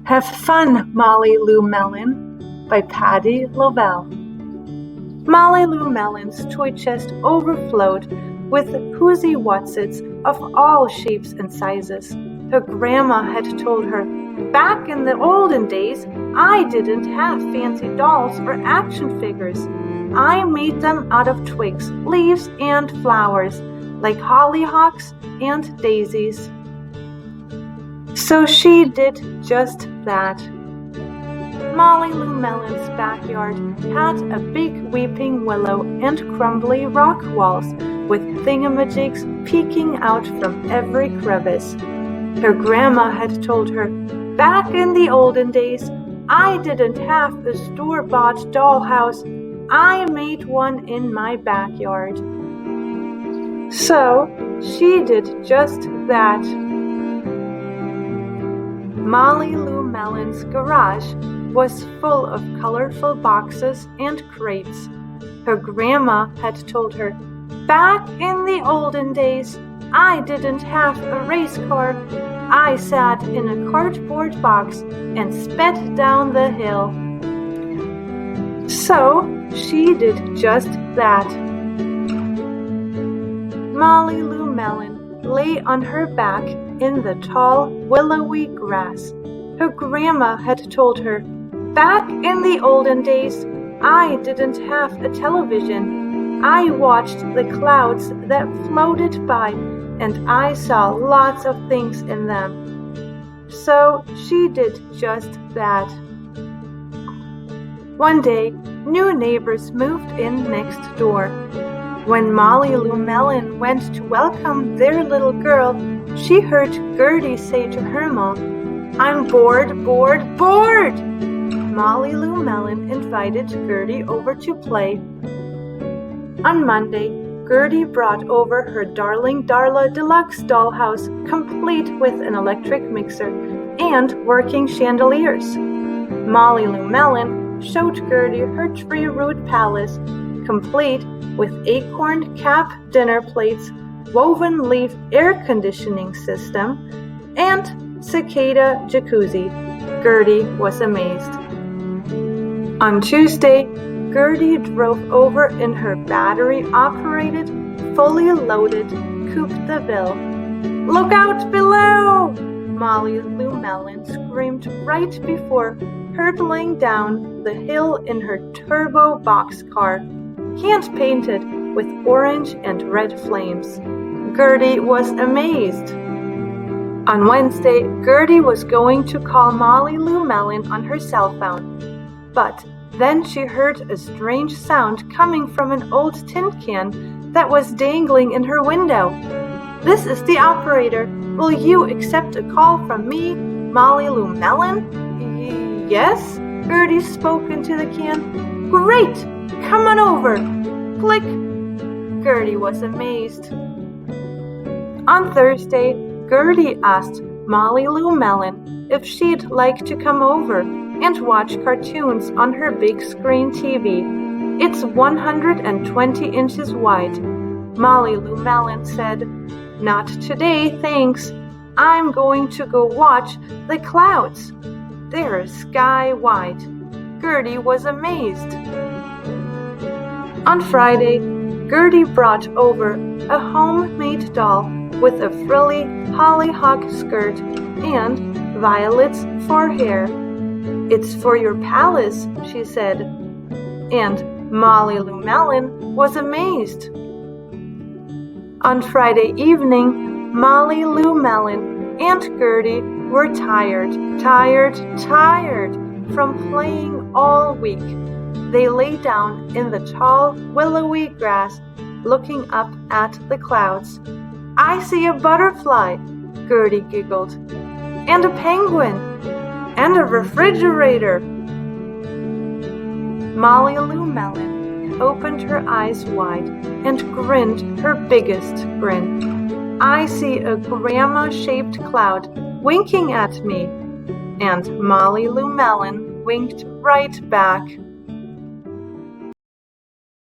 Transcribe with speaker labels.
Speaker 1: Have Fun, Molly Lou Melon by Patty Lovell. Molly Lou Melon's toy chest overflowed with Whoosy Whatsits of all shapes and sizes. Her grandma had told her, back in the olden days, I didn't have fancy dolls or action figures. I made them out of twigs, leaves, and flowers, like hollyhocks and daisies. So she did just that. Molly Lou Melon's backyard had a big weeping willow and crumbly rock walls with thingamajigs peeking out from every crevice. Her grandma had told her, back in the olden days, I didn't have a store-bought dollhouse. I made one in my backyard. So she did just that. Molly Lou Melon's garage was full of colorful boxes and crates. Her grandma had told her, back in the olden days, I didn't have a race car. I sat in a cardboard box and sped down the hill. So she did just that. Molly Lou Melon lay on her back in the tall, willowy grass. Her grandma had told her, back in the olden days, I didn't have a television. I watched the clouds that floated by, and I saw lots of things in them. So she did just that. One day, new neighbors moved in next door. When Molly Lou Melon went to welcome their little girl, she heard Gertie say to her mom, I'm bored, bored, bored! Molly Lou Melon invited Gertie over to play. On Monday, Gertie brought over her darling Darla Deluxe dollhouse, complete with an electric mixer and working chandeliers. Molly Lou Melon showed Gertie her tree-root palace, complete with acorn cap dinner plates, woven leaf air conditioning system, and cicada jacuzzi. Gertie was amazed. On Tuesday, Gertie drove over in her battery-operated, fully loaded Coupe de Ville. Look out below! Molly Lou Melon screamed right before hurtling down the hill in her turbo boxcar, hand-painted with orange and red flames. Gertie was amazed. On Wednesday, Gertie was going to call Molly Lou Melon on her cell phone, but then she heard a strange sound coming from an old tin can that was dangling in her window. This is the operator. Will you accept a call from me, Molly Lou Melon? Yes, Gertie spoke into the can. Great! Come on over. Click. Gertie was amazed. On Thursday, Gertie asked Molly Lou Melon if she'd like to come over and watch cartoons on her big screen TV. It's 120 inches wide. Molly Lou Melon said, Not today, thanks. I'm going to go watch the clouds. They're sky-wide. Gertie was amazed. On Friday, Gertie brought over a homemade doll with a frilly hollyhock skirt and violets for hair. It's for your palace, she said. And Molly Lou Melon was amazed. On Friday evening, Molly Lou Melon and Gertie were tired from playing all week. They lay down in the tall, willowy grass, looking up at the clouds. I see a butterfly, Gertie giggled, and a penguin, and a refrigerator. Molly Lou Melon opened her eyes wide and grinned her biggest grin. I see a grandma-shaped cloud winking at me. And Molly Lou Melon winked right back.